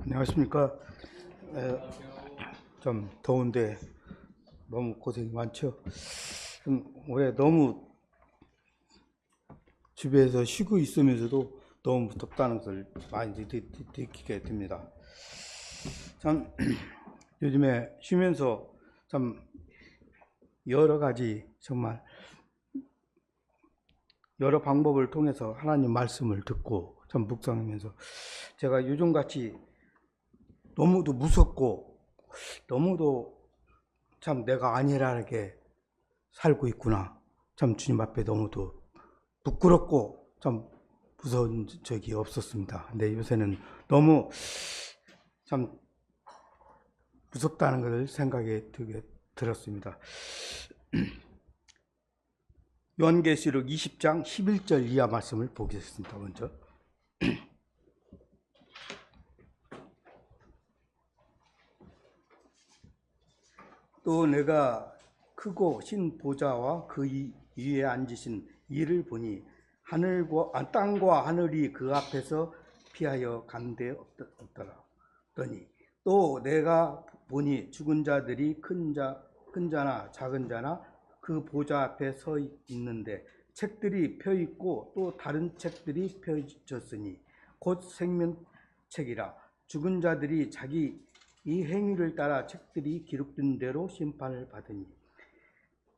안녕하십니까. 에, 좀 더운데 너무 고생이 많죠. 왜 너무 집에서 쉬고 있으면서도 너무 덥다는 것을 많이 느끼게 됩니다. 참 요즘에 쉬면서 참 여러 가지 정말 여러 방법을 통해서 하나님 말씀을 듣고 참 묵상하면서 제가 요즘같이 너무도 무섭고 너무도 참 내가 아니라게 살고 있구나. 참 주님 앞에 너무도 부끄럽고 참 무서운 적이 없었습니다. 근데 요새는 너무 참 무섭다는 것을 생각이 들었습니다. 요한계시록 20장 11절 이하 말씀을 보겠습니다. 먼저. 또 내가 크고 신 보좌와 그 위에 앉으신 이를 보니 땅과 하늘이 그 앞에서 피하여 간데 없더라. 또 내가 보니 죽은 자들이 큰 자나 작은 자나 그 보좌 앞에 서 있는데 책들이 펴 있고 또 다른 책들이 펴졌으니 곧 생명책이라. 죽은 자들이 자기 이 행위를 따라 책들이 기록된 대로 심판을 받으니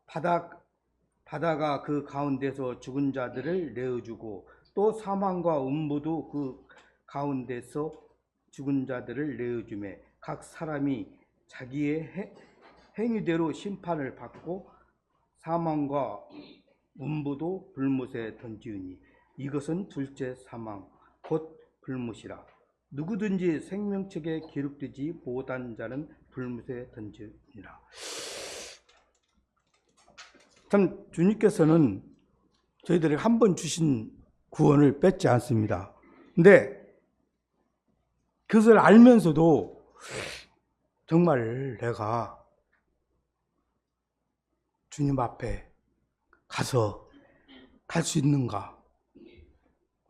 바다가 그 가운데서 죽은 자들을 내어주고 또 사망과 음부도 그 가운데서 죽은 자들을 내어주매 각 사람이 자기의 행위대로 심판을 받고 사망과 음부도 불못에 던지우니 이것은 둘째 사망 곧 불못이라. 누구든지 생명책에 기록되지 못한 자는 불못에 던지니라. 참 주님께서는 저희들에게 한 번 주신 구원을 뺏지 않습니다. 근데 그것을 알면서도 정말 내가 주님 앞에 가서 갈 수 있는가?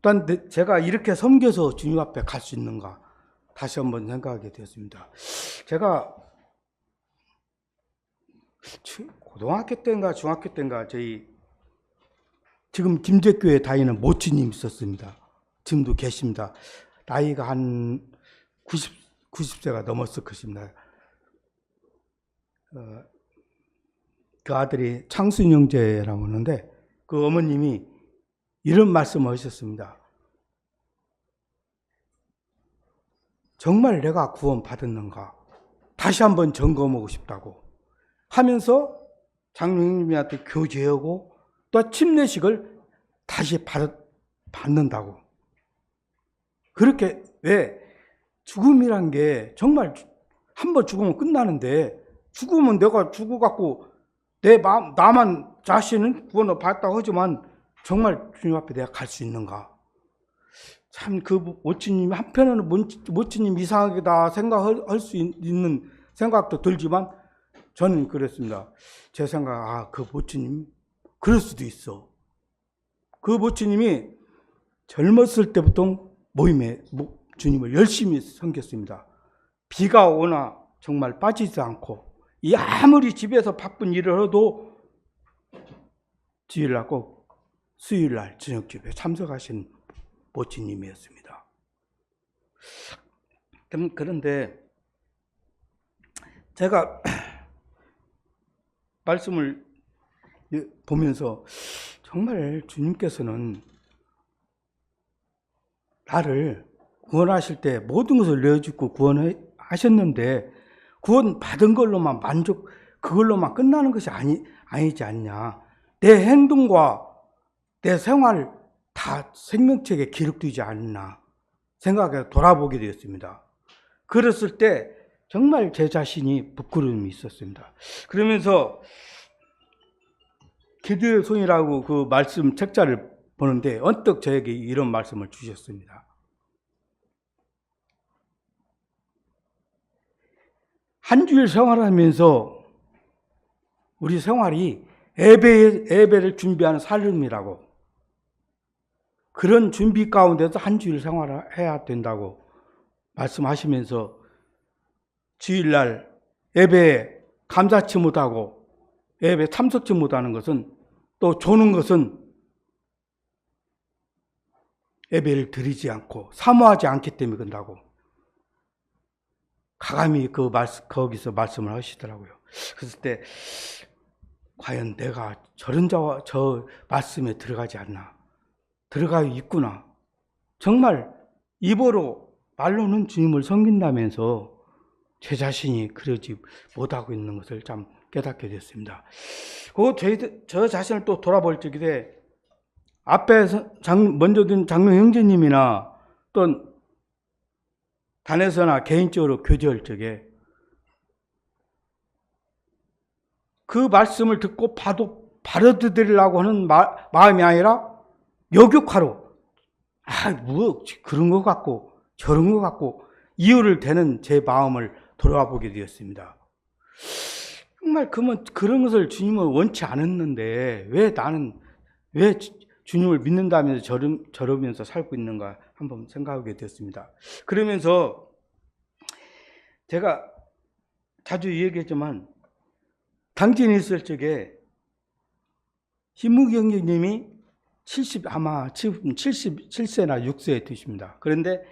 또한 제가 이렇게 섬겨서 주님 앞에 갈 수 있는가? 다시 한번 생각하게 되었습니다. 제가 고등학교 때인가 중학교 때인가 저희 지금 김제교회 다니는 모치님 있었습니다. 지금도 계십니다. 나이가 한 90세가 넘었을 것입니다. 그 아들이 창순 형제라고 하는데 그 어머님이 이런 말씀을 하셨습니다. 정말 내가 구원 받았는가? 다시 한번 점검하고 싶다고 하면서 장로님한테 교제하고 또 침례식을 다시 받는다고. 그렇게 왜 죽음이란 게 정말 한번 죽으면 끝나는데 죽으면 내가 죽어갖고 나만 자신은 구원을 받았다고 하지만 정말 주님 앞에 내가 갈 수 있는가? 참 그 모치님 한편으로는 모치님 이상하게다 생각할 수 있는 생각도 들지만 저는 그랬습니다. 제 생각 그 모치님 그럴 수도 있어. 그 모치님이 젊었을 때부터 모임에 주님을 열심히 섬겼습니다. 비가 오나 정말 빠지지 않고 아무리 집에서 바쁜 일을 해도 주일날 꼭 수요일날 저녁집에 참석하신 모치님이었습니다. 그런데 제가 말씀을 보면서 정말 주님께서는 나를 구원하실 때 모든 것을 내어주고 구원하셨는데 구원 받은 걸로만 그걸로만 끝나는 것이 아니지 않냐. 내 행동과 내 생활 다 생명책에 기록되지 않나 생각해 돌아보게 되었습니다. 그랬을 때 정말 제 자신이 부끄러움이 있었습니다. 그러면서 기도의 손이라고 그 말씀 책자를 보는데 언뜻 저에게 이런 말씀을 주셨습니다. 한 주일 생활하면서 우리 생활이 예배를 준비하는 삶이라고, 그런 준비 가운데서 한 주일 생활을 해야 된다고 말씀하시면서 주일날 예배에 감사치 못하고 예배에 참석치 못하는 것은, 또 조는 것은 예배를 드리지 않고 사모하지 않기 때문에 그런다고 가감히 거기서 말씀을 하시더라고요. 그랬을 때 과연 내가 저런 저 말씀에 들어가지 않나, 들어가 있구나. 정말 입으로 말로는 주님을 섬긴다면서 제 자신이 그러지 못하고 있는 것을 참 깨닫게 됐습니다. 저 자신을 또 돌아볼 적에 앞에 먼저 든 장로 형제님이나 또 단에서나 개인적으로 교제할 적에 그 말씀을 듣고 받아들이려고 하는 마음이 아니라 역욕하러, 뭐 그런 것 같고 저런 것 같고 이유를 대는 제 마음을 돌아보게 되었습니다. 정말 그런 것을 주님은 원치 않았는데 왜 주님을 믿는다면서 저러면서 살고 있는가 한번 생각하게 되었습니다. 그러면서 제가 자주 얘기했지만 당진에 있을 적에 신무기 형제님이 아마 지금 77세나 6세에 되십니다. 그런데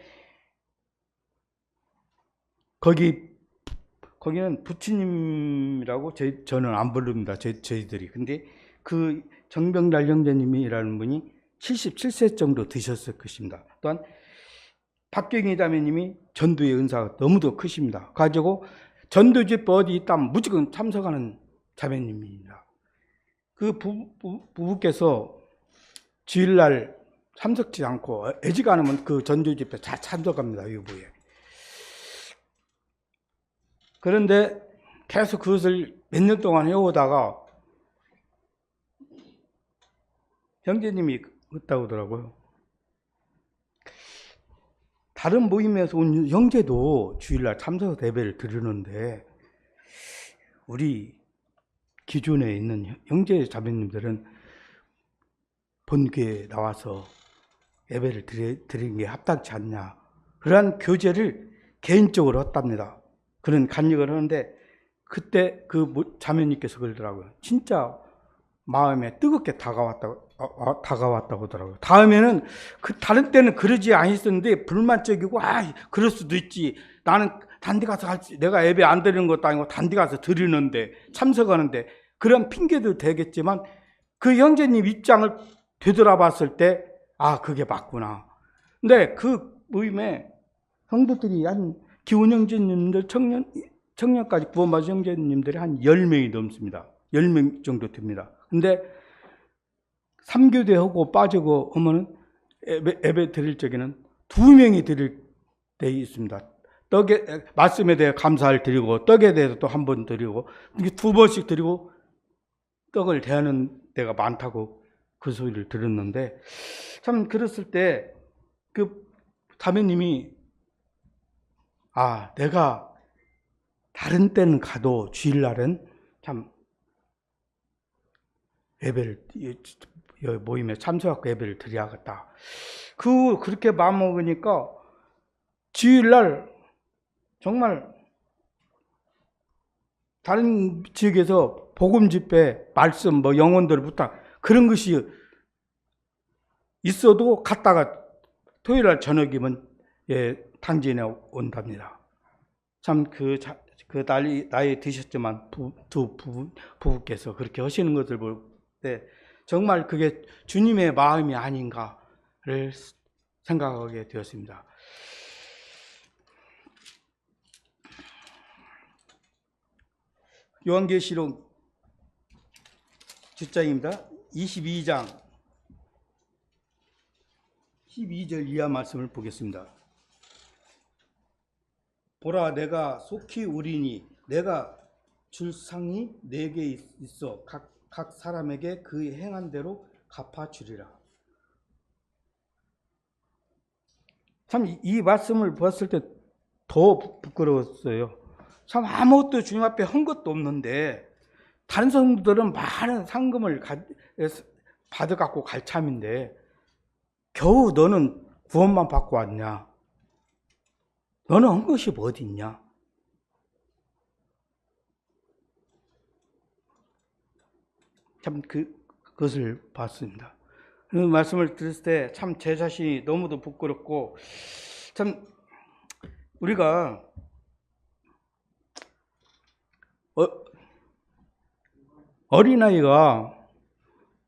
거기는 부처님이라고 저는 안 부릅니다. 저희들이. 근데 그 정병달 형제님이라는 분이 77세 정도 되셨을 것입니다. 또한 박경희 자매님이 전도의 은사가 너무도 크십니다. 가지고 전도집 어디 있다면 무조건 참석하는 자매님입니다. 그 부부께서 주일날 참석지 않고 애지가 않으면 그 전도집에 다 참석합니다. 유부에. 그런데 계속 그것을 몇 년 동안 해오다가 형제님이 그랬다고 하더라고요. 다른 모임에서 온 형제도 주일날 참석 예배를 드리는데 우리 기존에 있는 형제 자매님들은 본교에 나와서 예배를 드리는 게 합당치 않냐, 그러한 교제를 개인적으로 했답니다. 그런 간증을 하는데 그때 그 자매님께서 그러더라고요. 진짜 마음에 뜨겁게 다가왔다고 하더라고요. 다음에는 다른 때는 그러지 않았었는데 불만적이고 그럴 수도 있지. 나는 단디 가서 내가 예배 안 드리는 것도 아니고 단디 가서 드리는데 참석하는데 그런 핑계도 되겠지만 그 형제님 입장을 되돌아봤을 때 그게 맞구나. 근데 그 모임에 성도들이 한 기훈 형제님들 청년까지 구원받은 형제님들이 한 10명이 넘습니다. 10명 정도 됩니다. 근데 3교대하고 빠지고 하면은 예배 드릴 적에는 2명이 드릴 때 있습니다. 말씀에 대해 감사를 드리고 떡에 대해서 또 한 번 드리고 이렇게 2번씩 드리고 떡을 대하는 데가 많다고 그 소리를 들었는데, 참 그랬을 때 그 자매님이 내가 다른 때는 가도 주일날은 참 예배를 모임에 참석하고 예배를 드려야겠다. 그렇게 마음먹으니까 주일날 정말 다른 지역에서 복음 집회, 말씀, 영혼들 부탁 그런 것이 있어도 갔다가 토요일날 저녁이면 당진에 온답니다. 참 나이 드셨지만 두 부부께서 그렇게 하시는 것을 볼 때 정말 그게 주님의 마음이 아닌가를 생각하게 되었습니다. 요한계시록 10장입니다. 22장 12절 이하 말씀을 보겠습니다. 보라, 내가 속히 오리니 내가 줄 상이 내게 있어 각 사람에게 그 행한 대로 갚아주리라. 참 이 말씀을 봤을 때 더 부끄러웠어요. 참 아무것도 주님 앞에 한 것도 없는데 다른 성도들은 많은 상금을 받아갖고 갈 참인데 겨우 너는 구원만 받고 왔냐? 너는 한 것이 뭐 어디 있냐? 참 그것을 봤습니다. 그 말씀을 들었을 때 참 제 자신이 너무도 부끄럽고, 참 우리가 어린아이가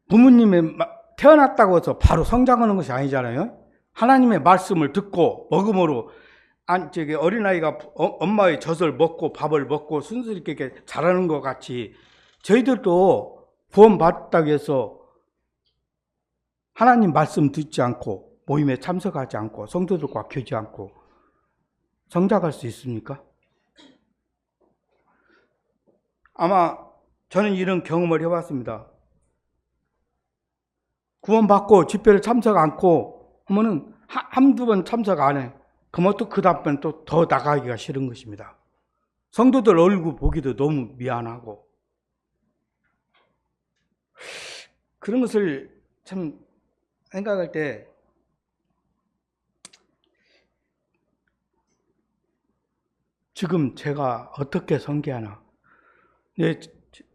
부모님의 태어났다고 해서 바로 성장하는 것이 아니잖아요. 하나님의 말씀을 듣고 먹음으로 어린아이가 엄마의 젖을 먹고 밥을 먹고 순수있게 자라는 것 같이 저희들도 구원받았다고 해서 하나님 말씀 듣지 않고 모임에 참석하지 않고 성도들과 교제 않고 성장할 수 있습니까? 아마 저는 이런 경험을 해봤습니다. 구원받고 집회를 참석 않고 하면은 한두 번 참석 안 해. 그러면 또 그 다음번엔 또 더 나가기가 싫은 것입니다. 성도들 얼굴 보기도 너무 미안하고. 그런 것을 참 생각할 때 지금 제가 어떻게 섬기하나.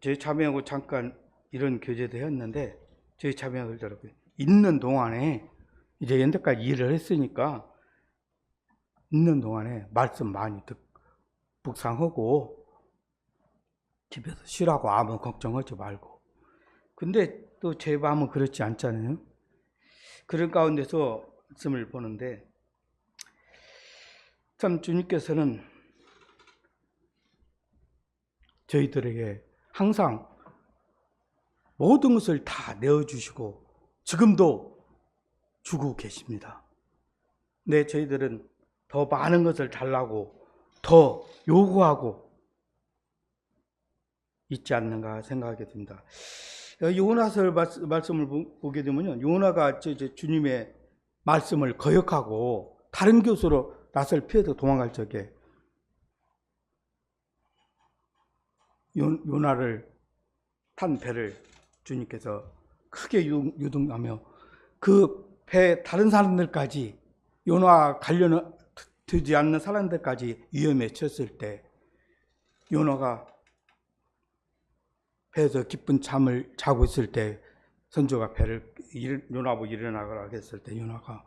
제 자매하고 잠깐 이런 교제도 했는데 저희 자매가 그러더라고요. 있는 동안에 이제 연대까지 일을 했으니까 있는 동안에 말씀 많이 묵상하고 집에서 쉬라고 아무 걱정하지 말고. 근데 또 제 마음은 그렇지 않잖아요. 그런 가운데서 말씀을 보는데 참 주님께서는 저희들에게 항상 모든 것을 다 내어주시고 지금도 주고 계십니다. 근데 저희들은 더 많은 것을 달라고 더 요구하고 있지 않는가 생각하게 됩니다. 요나서 말씀을 보게 되면요, 요나가 주님의 말씀을 거역하고 다른 곳으로 낯을 피해서 도망갈 적에 요나를 탄 배를 주님께서 크게 유동하며 그 배 다른 사람들까지 요나 되지 않는 사람들까지 위험에 처했을 때 요나가 배에서 깊은 잠을 자고 있을 때 선조가 배를 요나보고 일어나거라 했을 때 요나가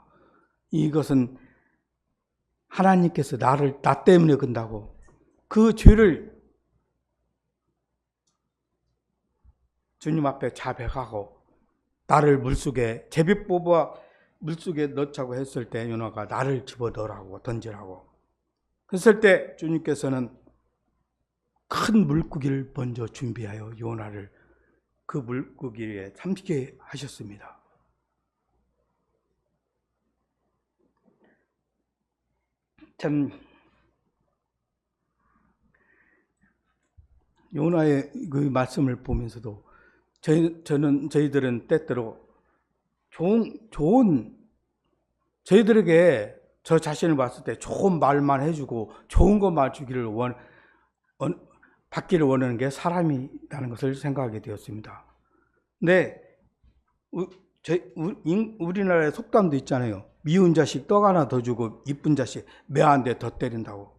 이것은 하나님께서 나 때문에 근다고 그 죄를 주님 앞에 자백하고 나를 물속에 제비 뽑아 물속에 넣자고 했을 때 요나가 나를 집어넣으라고 던지라고 했을 때 주님께서는 큰 물고기를 먼저 준비하여 요나를 그 물고기에 삼키게 하셨습니다. 참 요나의 그 말씀을 보면서도 저희들은 때때로 좋은 저희들에게 저 자신을 봤을 때 좋은 말만 해주고 좋은 것만 주기를 받기를 원하는 게 사람이라는 것을 생각하게 되었습니다. 근데 우리나라의 속담도 있잖아요. 미운 자식 떡 하나 더 주고 이쁜 자식 매 한 대 더 때린다고.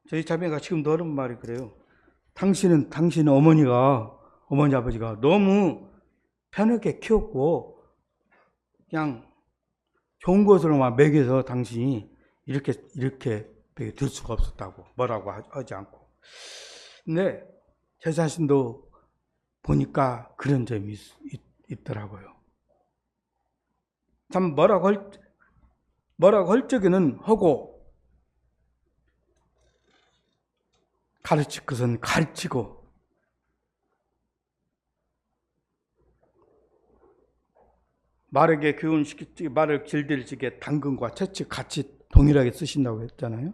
저희 자매가 지금도 하는 말이 그래요. 당신 어머니 아버지가 너무 편하게 키웠고 그냥 좋은 것으로만 먹여서 당신이 이렇게 될 수가 없었다고 뭐라고 하지 않고. 근데 제 자신도 보니까 그런 점이 있더라고요. 참 뭐라고 할 적에는 하고 가르칠 것은 가르치고 말에게 교훈시키지 말을 길들이게 당근과 채찍 같이 동일하게 쓰신다고 했잖아요.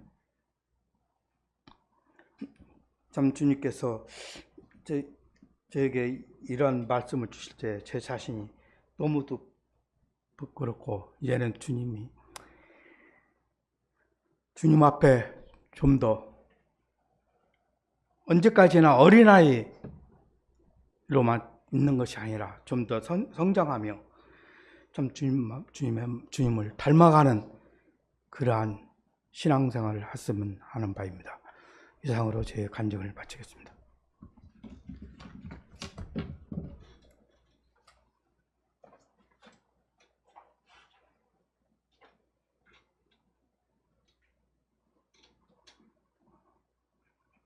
참 주님께서 저에게 이런 말씀을 주실 때 제 자신이 너무도 부끄럽고 이제는 주님 앞에 좀 더 언제까지나 어린아이로만 있는 것이 아니라 좀 더 성장하며 참 주님을 닮아가는 그러한 신앙생활을 했으면 하는 바입니다. 이상으로 제 간증을 마치겠습니다.